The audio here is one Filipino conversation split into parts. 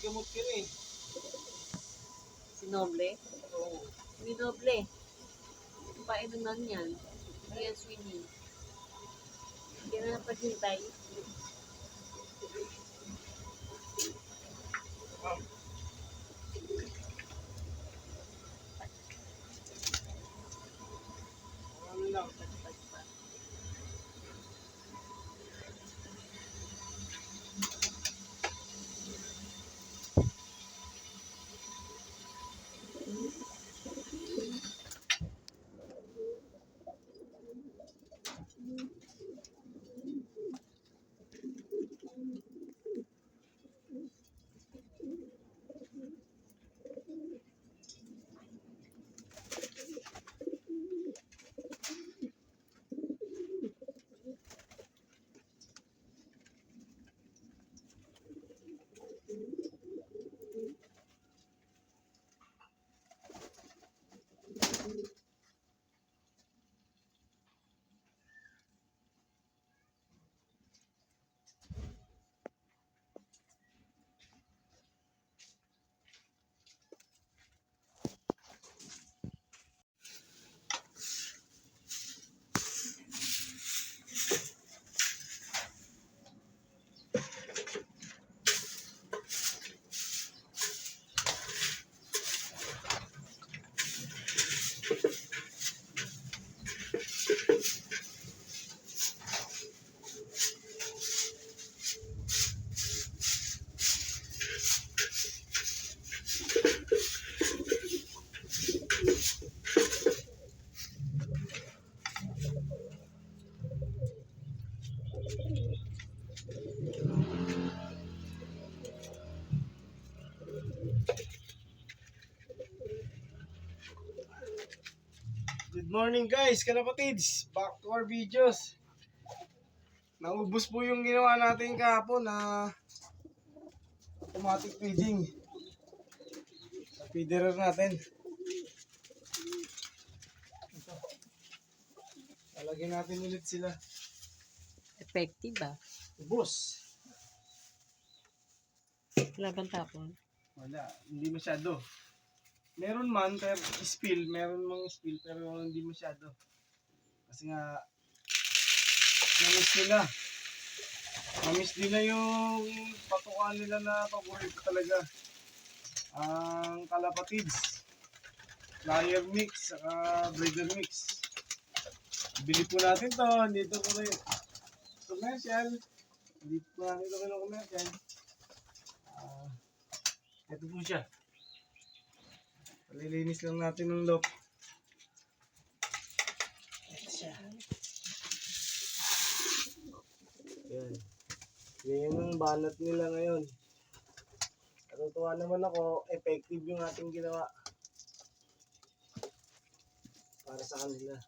gamot ka rin. Si Noble? Oo. Hindi Noble. Painunan yan. Hindi yan swimming. Hindi na napaghintay. Ano lang. Pagpag pa. Good morning guys, kalapatids. Back to our videos. Naubos po yung ginawa natin kahapon na automatic feeding. Sa feederer natin. Ito. Lalagyan natin ulit sila. Effective ba? Ubos. Wala bang tapon? Wala, hindi masyado. Meron man, pero spill, meron mga spill, pero hindi masyado. Kasi nga, namiss nila. Namiss nila yung patukan nila na paborito talaga. Ang kalapatids, flyer mix, saka breeder mix. Bili po natin to, dito po rin. Commercial. Dito po natin ito ng commercial. Ito po siya. Palilinis lang natin ng lock. Ito siya. Yan. Yan ang banat nila ngayon. Natutuwa naman ako, effective yung ating ginawa. Para sa kanila.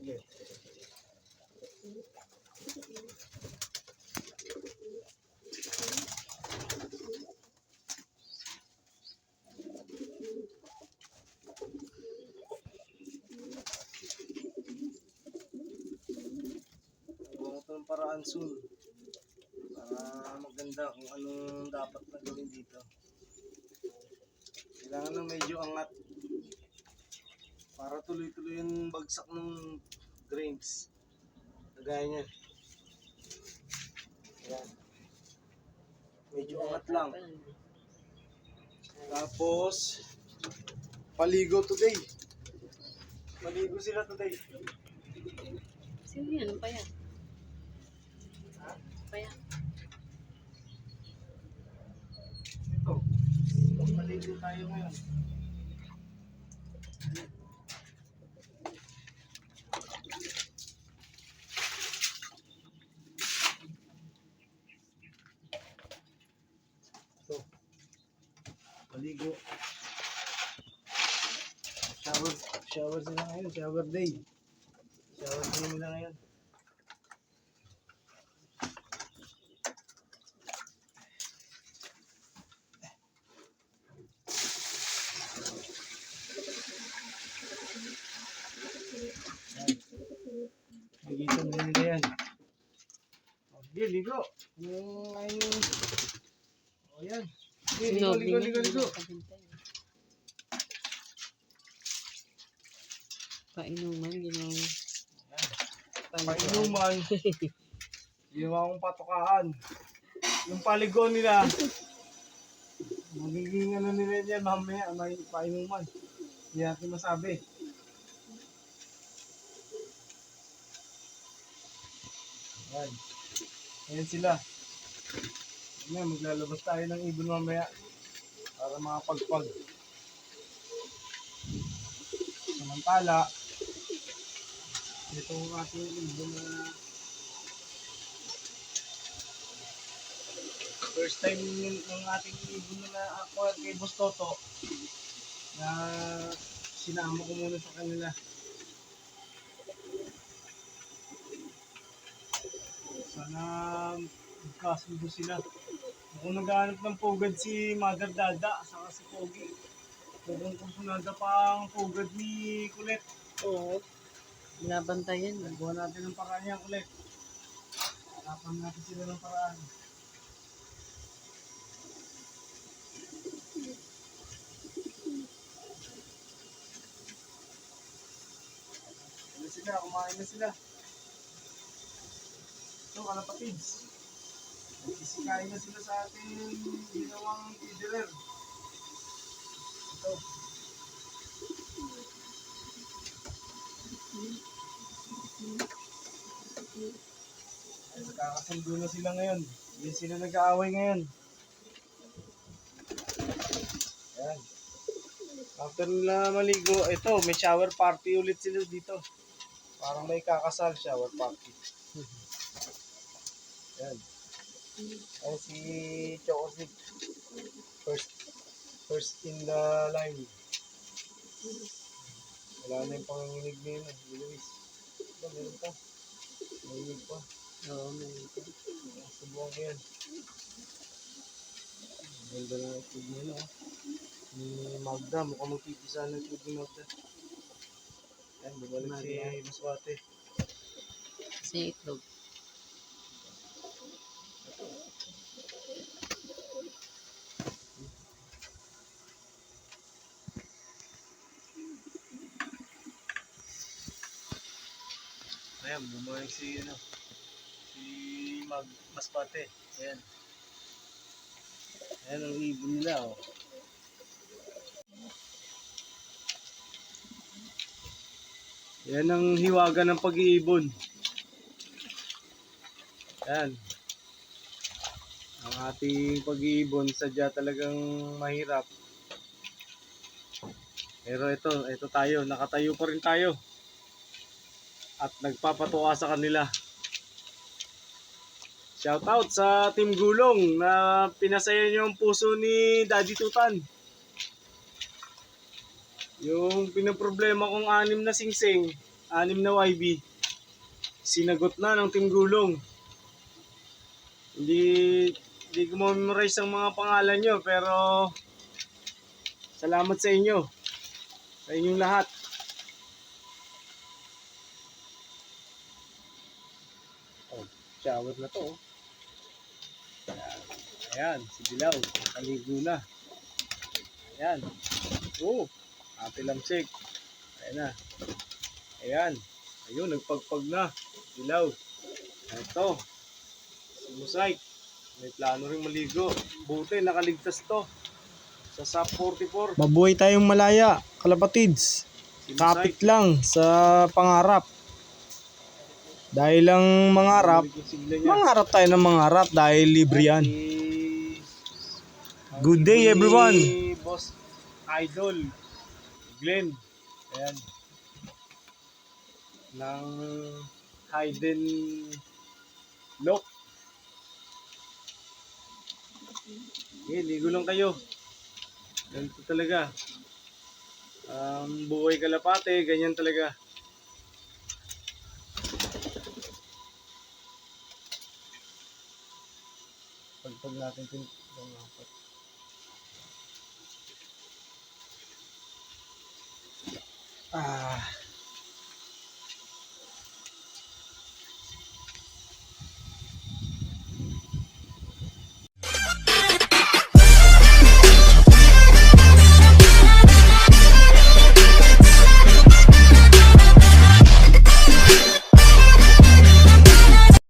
Okay. Ng paraan soon para maganda kung anong dapat na gawin dito. Kailangan na medyo angat para tuloy-tuloy yung bagsak ng grains. Kagaya niyan. Ayan. Medyo angat lang. Tapos paligo today. Paligo sila today. Sino yan? Ano pa yan? Ha? Ano pa yan? Ito. Paligo tayo ngayon. Ito. Paligo. Shower sila ngayon. Shower day. Shower day nila ngayon. Ay, o yan. Sige, ligo. Painuman, ginawa. Painuman. Ginawa kong patukaan. Yung paligo nila, magiging ano nila yan mamaya, may painuman. Hindi natin masabi. Yan. Ayan sila. Ayan, maglalabas tayo ng ibon mamaya para makapagpag. Samantala, ito ang ating ibon na first time ng ating ibon na ako kay Boss Toto na sinama ko muna sa kanila. Sana magkasundo sila. Kung naghahanap ng pugad si Mother Dada saka si Pogi, kung sunada pa ang pugad ni Kulit. Oo. Binabantayan. Nagawa natin ng paraan yan, Kulit. Harapan natin sila ng paraan. Ano sila? Kumain na sila. Ito, kalapatids. Nagsisikain na sila sa ating ginawang feederer. Ito. Ay, nagkakasundo na sila ngayon. Hindi sila nag-aaway ngayon. Ayan. After nila maligo, ito, may shower party ulit sila dito. Parang may kakasal, shower party. Ayan. Ayan si Chocosig. First in the line. Wala na yung panginginig ngayon. Luis. Ito, meron pa. Nanginig pa. Oo, meron pa. Subukan ko yan. Ganda na yung food nila. Ni Magda. Mukhang magpipisa na yung food ni Magda. Ayan, bumalik si Maswate. Kasi itlog. Ayan, bumalik si Maswate. Ayan. Ayan ang ibon nila, oh. Yan ang hiwaga ng pag-iibon. Yan. Ang ating pag-iibon sadya talagang mahirap. Pero ito tayo, nakatayo pa rin tayo. At nagpapatuwa sa kanila. Shout out sa Team Gulong na pinasaya niyo ang puso ni Daddy Tutan. Yung pinaproblema kong 6 na singsing, 6 na YB, sinagot na ng Team Gulong. Hindi ko ma-memorize ang mga pangalan nyo, pero salamat sa inyo. Sa inyong lahat. Oh, shower na to. Ayan, si Dilaw. Kaligo na. Ayan. Oh, Ate Lamsik. Ayan na. Ayan. Ayun, nagpagpag na. Dilaw. Ito. Si Musay. May plano rin maligo. Buti, nakaligtas to. Sa SAP 44. Mabuhay tayong malaya, kalapatids. Kapit lang sa pangarap. Dahil lang mangarap tayo ng mangarap dahil libre yan. Good day everyone. Boss Idol Glenn. Ayan. Ng Hayden Lock. Okay, ligo lang kayo. Ganito talaga. Buhay kalapate, ganyan talaga. Pagpag natin ito. Ah.